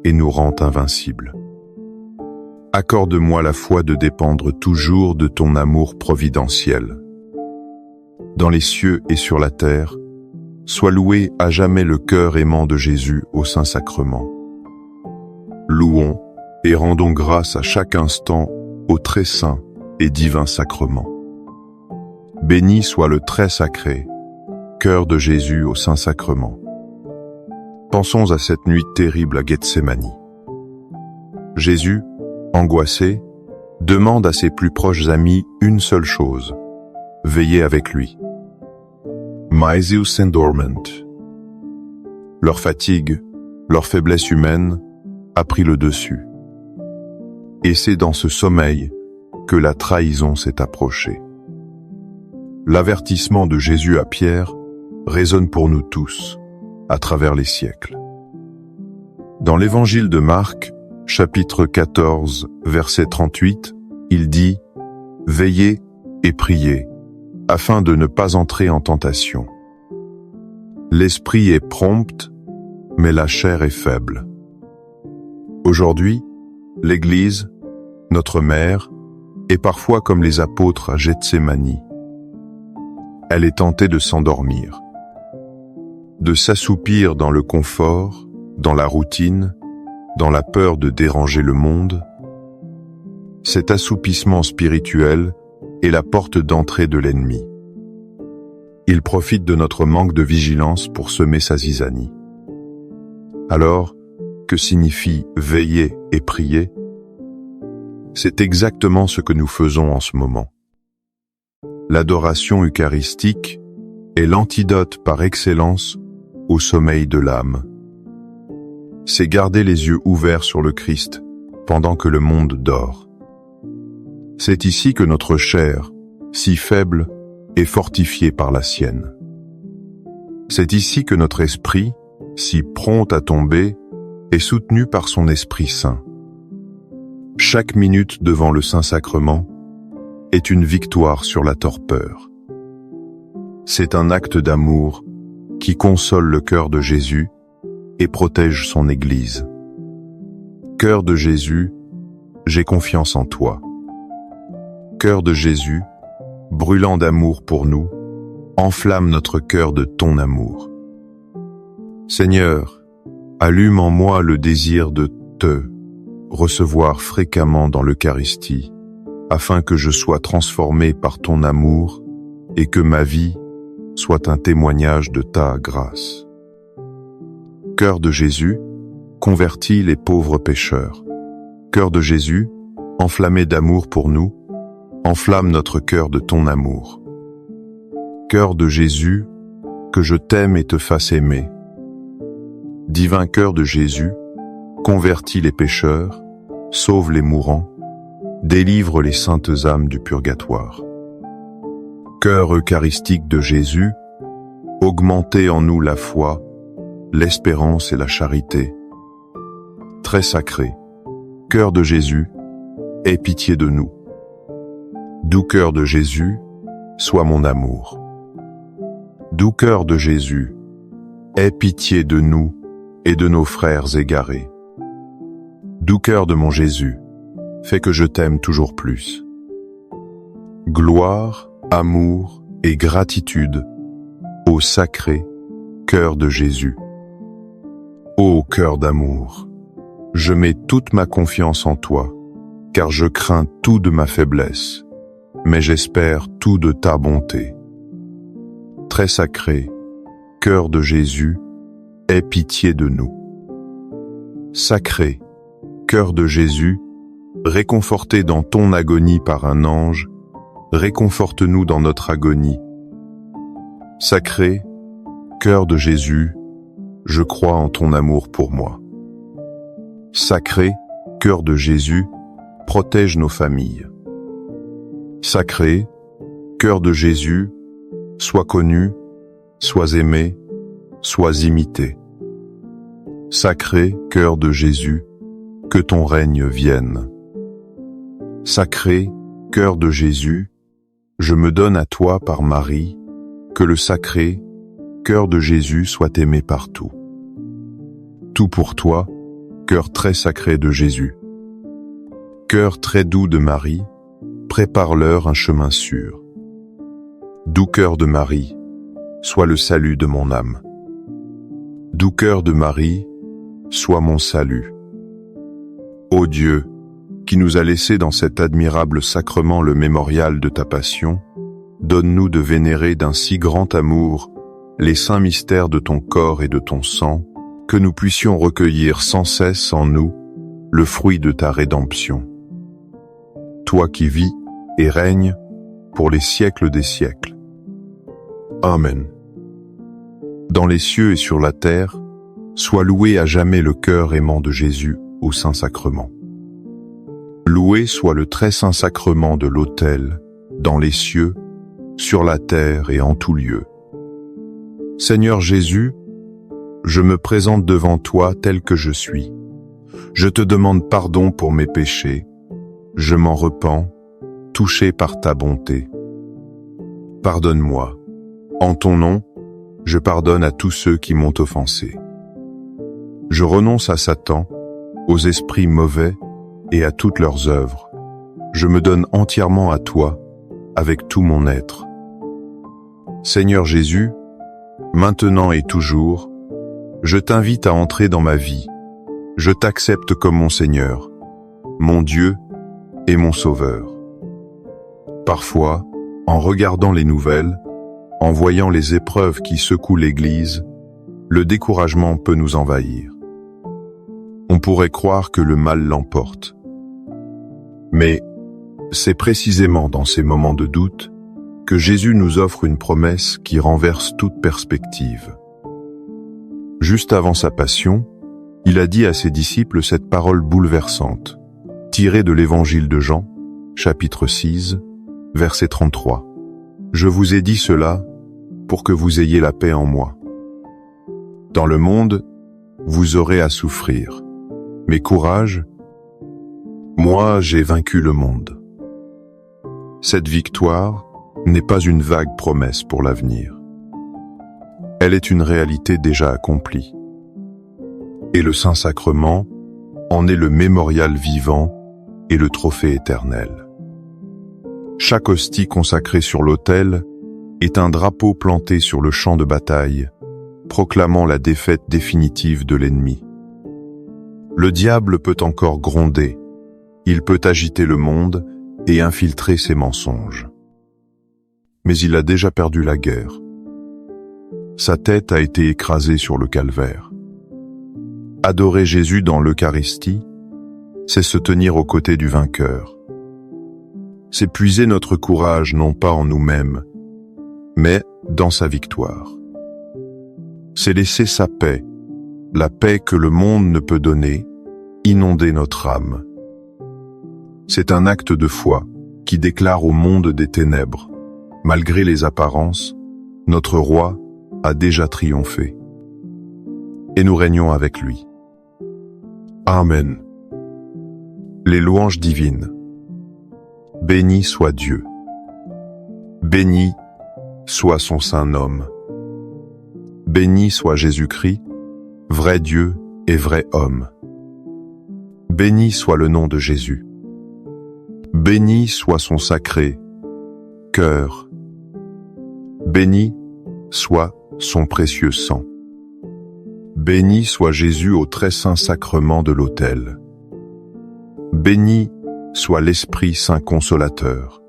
et nous rend invincibles. Accorde-moi la foi de dépendre toujours de ton amour providentiel. Dans les cieux et sur la terre, soit loué à jamais le cœur aimant de Jésus au Saint-Sacrement. Louons et rendons grâce à chaque instant au très saint et divin sacrement. Béni soit le très sacré, cœur de Jésus au Saint-Sacrement. Pensons à cette nuit terrible à Gethsémani. Jésus, angoissé, demande à ses plus proches amis une seule chose, veiller avec lui. Maesius endorment. Leur fatigue, leur faiblesse humaine a pris le dessus. Et c'est dans ce sommeil que la trahison s'est approchée. L'avertissement de Jésus à Pierre résonne pour nous tous, à travers les siècles. Dans l'évangile de Marc, chapitre 14, verset 38, il dit « Veillez et priez, afin de ne pas entrer en tentation. L'esprit est prompt, mais la chair est faible. » Aujourd'hui, l'Église, notre mère, est parfois comme les apôtres à Gethsémani. Elle est tentée de s'endormir, de s'assoupir dans le confort, dans la routine, dans la peur de déranger le monde. Cet assoupissement spirituel est la porte d'entrée de l'ennemi. Il profite de notre manque de vigilance pour semer sa zizanie. Alors, que signifie veiller et prier? C'est exactement ce que nous faisons en ce moment. L'adoration eucharistique est l'antidote par excellence au sommeil de l'âme. C'est garder les yeux ouverts sur le Christ pendant que le monde dort. C'est ici que notre chair, si faible, est fortifiée par la sienne. C'est ici que notre esprit, si prompt à tomber, est soutenu par son Esprit Saint. Chaque minute devant le Saint-Sacrement est une victoire sur la torpeur. C'est un acte d'amour qui console le cœur de Jésus et protège son Église. Cœur de Jésus, j'ai confiance en toi. Cœur de Jésus, brûlant d'amour pour nous, enflamme notre cœur de ton amour. Seigneur, allume en moi le désir de te recevoir fréquemment dans l'Eucharistie, afin que je sois transformé par ton amour et que ma vie soit un témoignage de ta grâce. Cœur de Jésus, convertis les pauvres pécheurs. Cœur de Jésus, enflammé d'amour pour nous, enflamme notre cœur de ton amour. Cœur de Jésus, que je t'aime et te fasse aimer. Divin cœur de Jésus, convertis les pécheurs, sauve les mourants, délivre les saintes âmes du purgatoire. Cœur eucharistique de Jésus, augmentez en nous la foi, l'espérance et la charité. Très sacré, cœur de Jésus, aie pitié de nous. Doux cœur de Jésus, sois mon amour. Doux cœur de Jésus, aie pitié de nous et de nos frères égarés. Doux cœur de mon Jésus, fais que je t'aime toujours plus. Gloire, amour et gratitude au sacré cœur de Jésus. Ô cœur d'amour, je mets toute ma confiance en toi, car je crains tout de ma faiblesse, mais j'espère tout de ta bonté. Très sacré, cœur de Jésus, aie pitié de nous. Sacré, cœur de Jésus, réconforté dans ton agonie par un ange, réconforte-nous dans notre agonie. Sacré, cœur de Jésus, je crois en ton amour pour moi. Sacré, cœur de Jésus, protège nos familles. Sacré, cœur de Jésus, sois connu, sois aimé, sois imité. Sacré, cœur de Jésus, que ton règne vienne. Sacré, cœur de Jésus, je me donne à toi par Marie, que le sacré, cœur de Jésus soit aimé partout. Tout pour toi, cœur très sacré de Jésus. Cœur très doux de Marie, prépare-leur un chemin sûr. Doux cœur de Marie, sois le salut de mon âme. Doux cœur de Marie, sois mon salut. Ô Dieu, qui nous a laissé dans cet admirable sacrement le mémorial de ta passion, donne-nous de vénérer d'un si grand amour les saints mystères de ton corps et de ton sang, que nous puissions recueillir sans cesse en nous le fruit de ta rédemption. Toi qui vis et règnes pour les siècles des siècles. Amen. Dans les cieux et sur la terre, sois loué à jamais le cœur aimant de Jésus au Saint-Sacrement. Loué soit le très saint sacrement de l'autel, dans les cieux, sur la terre et en tout lieu. Seigneur Jésus, je me présente devant toi tel que je suis. Je te demande pardon pour mes péchés. Je m'en repens, touché par ta bonté. Pardonne-moi. En ton nom, je pardonne à tous ceux qui m'ont offensé. Je renonce à Satan, aux esprits mauvais et à toutes leurs œuvres. Je me donne entièrement à toi, avec tout mon être. Seigneur Jésus, maintenant et toujours, je t'invite à entrer dans ma vie. Je t'accepte comme mon Seigneur, mon Dieu et mon Sauveur. Parfois, en regardant les nouvelles, en voyant les épreuves qui secouent l'Église, le découragement peut nous envahir. On pourrait croire que le mal l'emporte. Mais c'est précisément dans ces moments de doute que Jésus nous offre une promesse qui renverse toute perspective. Juste avant sa passion, il a dit à ses disciples cette parole bouleversante, tirée de l'Évangile de Jean, chapitre 6, verset 33. « Je vous ai dit cela pour que vous ayez la paix en moi. Dans le monde, vous aurez à souffrir. Mais courage, moi j'ai vaincu le monde. » Cette victoire n'est pas une vague promesse pour l'avenir. Elle est une réalité déjà accomplie. Et le Saint-Sacrement en est le mémorial vivant et le trophée éternel. Chaque hostie consacrée sur l'autel est un drapeau planté sur le champ de bataille, proclamant la défaite définitive de l'ennemi. Le diable peut encore gronder, il peut agiter le monde et infiltrer ses mensonges. Mais il a déjà perdu la guerre. Sa tête a été écrasée sur le calvaire. Adorer Jésus dans l'Eucharistie, c'est se tenir aux côtés du vainqueur. c'est puiser notre courage non pas en nous-mêmes, mais dans sa victoire. C'est laisser sa paix, la paix que le monde ne peut donner, inonder notre âme. C'est un acte de foi qui déclare au monde des ténèbres, malgré les apparences, notre roi a déjà triomphé. Et nous régnons avec lui. Amen. Les louanges divines. Béni soit Dieu. Béni soit son saint nom. Béni soit Jésus-Christ, vrai Dieu et vrai homme. Béni soit le nom de Jésus. Béni soit son sacré cœur. Béni soit son précieux sang. Béni soit Jésus au très saint sacrement de l'autel. Béni soit l'Esprit Saint Consolateur.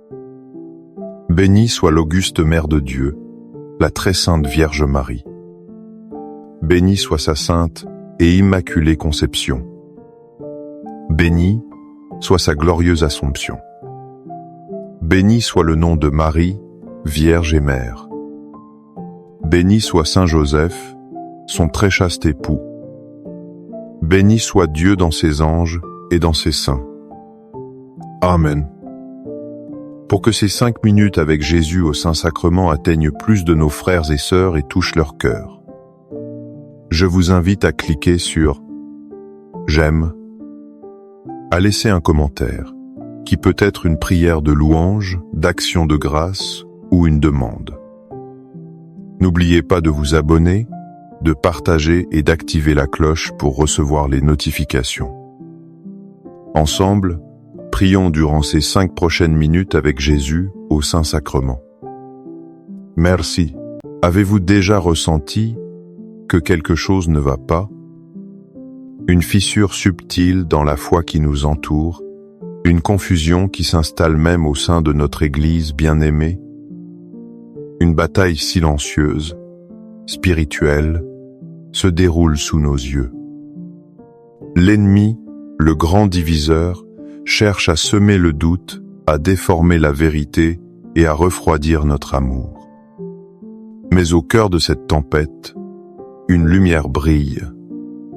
Béni soit l'auguste Mère de Dieu, la très sainte Vierge Marie. Béni soit sa sainte et immaculée conception. Béni soit sa glorieuse Assomption. Béni soit le nom de Marie, Vierge et Mère. Béni soit Saint Joseph, son très chaste époux. Béni soit Dieu dans ses anges et dans ses saints. Amen. Pour que ces 5 minutes avec Jésus au Saint-Sacrement atteignent plus de nos frères et sœurs et touchent leur cœur, je vous invite à cliquer sur « J'aime », à laisser un commentaire, qui peut être une prière de louange, d'action de grâce ou une demande. N'oubliez pas de vous abonner, de partager et d'activer la cloche pour recevoir les notifications. Ensemble, prions durant ces 5 prochaines minutes avec Jésus au Saint-Sacrement. Merci. Avez-vous déjà ressenti que quelque chose ne va pas? Une fissure subtile dans la foi qui nous entoure, une confusion qui s'installe même au sein de notre Église bien-aimée, une bataille silencieuse, spirituelle, se déroule sous nos yeux. L'ennemi, le grand diviseur, cherche à semer le doute, à déformer la vérité et à refroidir notre amour. Mais au cœur de cette tempête, une lumière brille,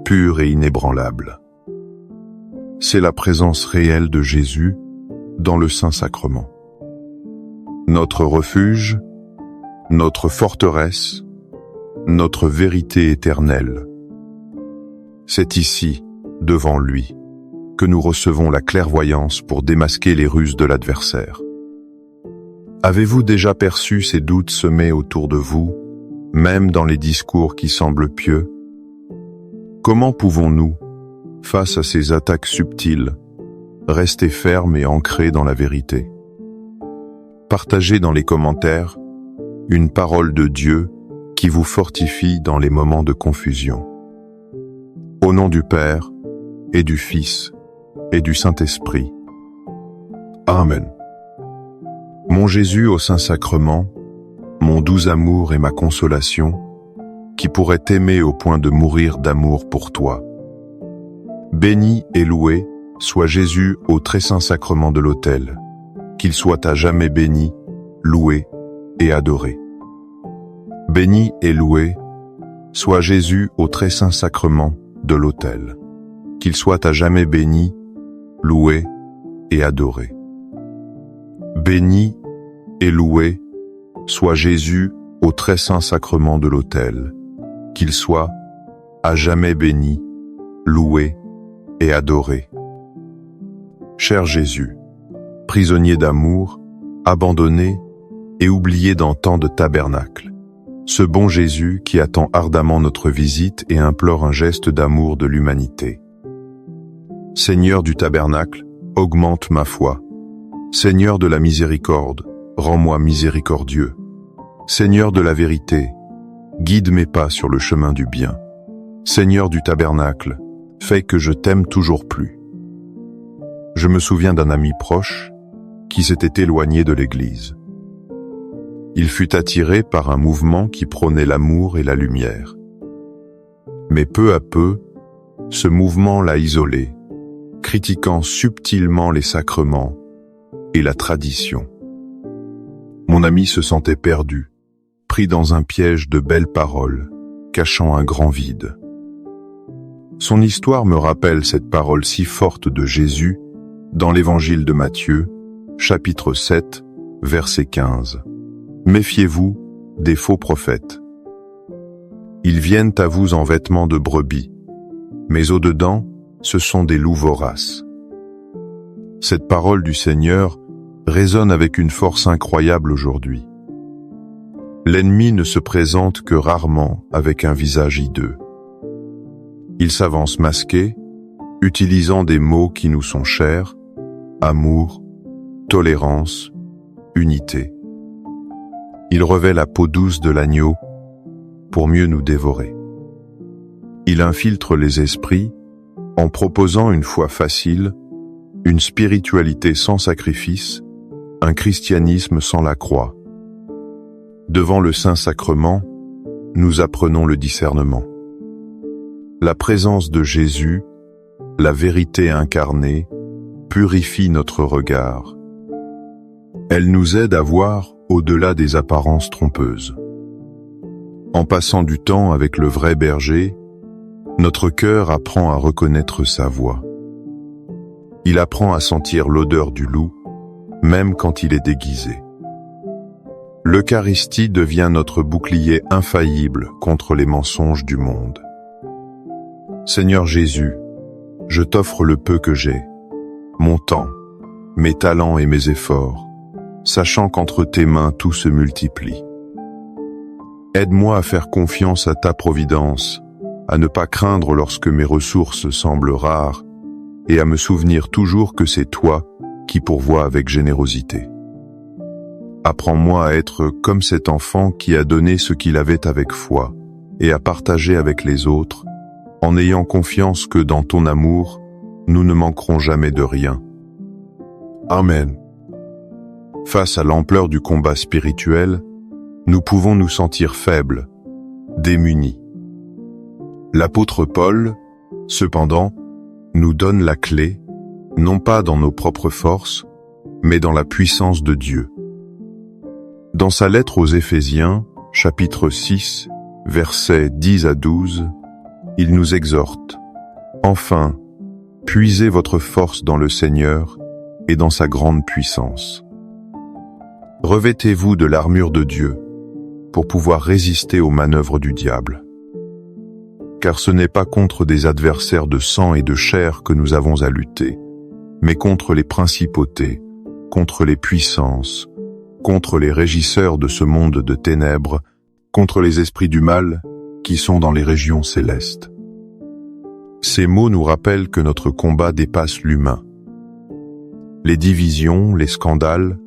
pure et inébranlable. C'est la présence réelle de Jésus dans le Saint-Sacrement. Notre refuge, notre forteresse, notre vérité éternelle. C'est ici, devant lui, que nous recevons la clairvoyance pour démasquer les ruses de l'adversaire. Avez-vous déjà perçu ces doutes semés autour de vous, même dans les discours qui semblent pieux? Comment pouvons-nous, face à ces attaques subtiles, rester fermes et ancrés dans la vérité? Partagez dans les commentaires une parole de Dieu qui vous fortifie dans les moments de confusion. Au nom du Père, et du Fils, et du Saint-Esprit. Amen. Mon Jésus au Saint-Sacrement, mon doux amour et ma consolation, qui pourrait t'aimer au point de mourir d'amour pour toi. Béni et loué soit Jésus au très saint sacrement de l'autel, qu'il soit à jamais béni, loué et adoré. Béni et loué soit Jésus au très saint sacrement de l'autel, qu'il soit à jamais béni, loué et adoré. Béni et loué soit Jésus au très saint sacrement de l'autel, qu'il soit à jamais béni, loué et adoré. Cher Jésus, prisonnier d'amour, abandonné et oublié dans tant de tabernacles, ce bon Jésus qui attend ardemment notre visite et implore un geste d'amour de l'humanité. Seigneur du tabernacle, augmente ma foi. Seigneur de la miséricorde, rends-moi miséricordieux. Seigneur de la vérité, guide mes pas sur le chemin du bien. Seigneur du tabernacle, fais que je t'aime toujours plus. Je me souviens d'un ami proche qui s'était éloigné de l'Église. Il fut attiré par un mouvement qui prônait l'amour et la lumière. Mais peu à peu, ce mouvement l'a isolé, critiquant subtilement les sacrements, et la tradition. Mon ami se sentait perdu, pris dans un piège de belles paroles, cachant un grand vide. Son histoire me rappelle cette parole si forte de Jésus dans l'évangile de Matthieu, chapitre 7, verset 15. Méfiez-vous des faux prophètes. Ils viennent à vous en vêtements de brebis, mais au-dedans, ce sont des loups voraces. Cette parole du Seigneur résonne avec une force incroyable aujourd'hui. L'ennemi ne se présente que rarement avec un visage hideux. Il s'avance masqué, utilisant des mots qui nous sont chers, amour, tolérance, unité. Il revêt la peau douce de l'agneau pour mieux nous dévorer. Il infiltre les esprits en proposant une foi facile, une spiritualité sans sacrifice, un christianisme sans la croix. Devant le Saint-Sacrement, nous apprenons le discernement. La présence de Jésus, la vérité incarnée, purifie notre regard. Elle nous aide à voir au-delà des apparences trompeuses. En passant du temps avec le vrai berger, notre cœur apprend à reconnaître sa voix. Il apprend à sentir l'odeur du loup, même quand il est déguisé. L'Eucharistie devient notre bouclier infaillible contre les mensonges du monde. Seigneur Jésus, je t'offre le peu que j'ai, mon temps, mes talents et mes efforts, sachant qu'entre tes mains tout se multiplie. Aide-moi à faire confiance à ta providence, à ne pas craindre lorsque mes ressources semblent rares, et à me souvenir toujours que c'est toi qui pourvois avec générosité. Apprends-moi à être comme cet enfant qui a donné ce qu'il avait avec foi, et à partager avec les autres, en ayant confiance que dans ton amour, nous ne manquerons jamais de rien. Amen. Face à l'ampleur du combat spirituel, nous pouvons nous sentir faibles, démunis. L'apôtre Paul, cependant, nous donne la clé, non pas dans nos propres forces, mais dans la puissance de Dieu. Dans sa lettre aux Éphésiens, chapitre 6, versets 10 à 12, il nous exhorte. Enfin, puisez votre force dans le Seigneur et dans sa grande puissance. Revêtez-vous de l'armure de Dieu pour pouvoir résister aux manœuvres du diable. Car ce n'est pas contre des adversaires de sang et de chair que nous avons à lutter, mais contre les principautés, contre les puissances, contre les régisseurs de ce monde de ténèbres, contre les esprits du mal qui sont dans les régions célestes. Ces mots nous rappellent que notre combat dépasse l'humain. Les divisions, les scandales,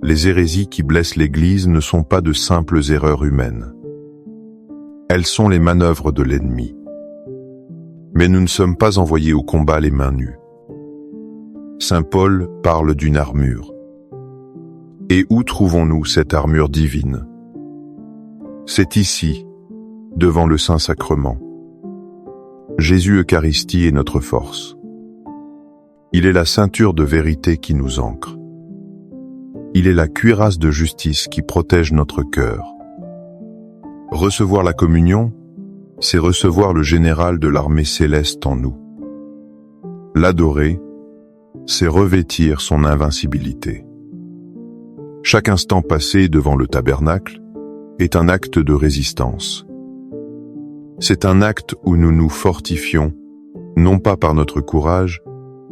les hérésies qui blessent l'Église ne sont pas de simples erreurs humaines. Elles sont les manœuvres de l'ennemi. Mais nous ne sommes pas envoyés au combat les mains nues. Saint Paul parle d'une armure. Et où trouvons-nous cette armure divine? C'est ici, devant le Saint-Sacrement. Jésus Eucharistie est notre force. Il est la ceinture de vérité qui nous ancre. Il est la cuirasse de justice qui protège notre cœur. Recevoir la communion, c'est recevoir le général de l'armée céleste en nous. L'adorer, c'est revêtir son invincibilité. Chaque instant passé devant le tabernacle est un acte de résistance. C'est un acte où nous nous fortifions, non pas par notre courage,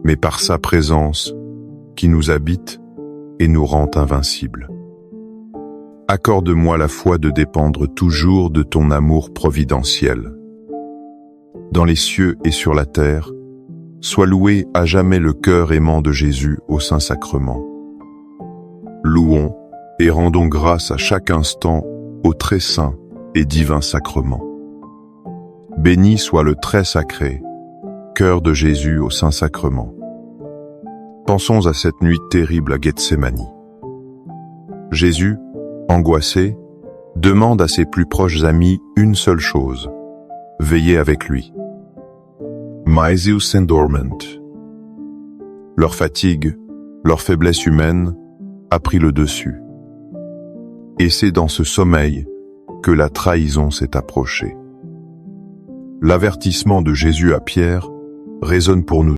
mais par sa présence qui nous habite et nous rend invincibles. Accorde-moi la foi de dépendre toujours de ton amour providentiel. Dans les cieux et sur la terre, sois loué à jamais le cœur aimant de Jésus au Saint-Sacrement. Louons et rendons grâce à chaque instant au très saint et divin sacrement. Béni soit le très sacré, cœur de Jésus au Saint-Sacrement. Pensons à cette nuit terrible à Gethsémani. Jésus, angoissé, demande à ses plus proches amis une seule chose, veiller avec lui. Maeseus endorment. Leur fatigue, Leur faiblesse humaine a pris le dessus. Et c'est dans ce sommeil que la trahison s'est approchée. L'avertissement de Jésus à Pierre résonne pour nous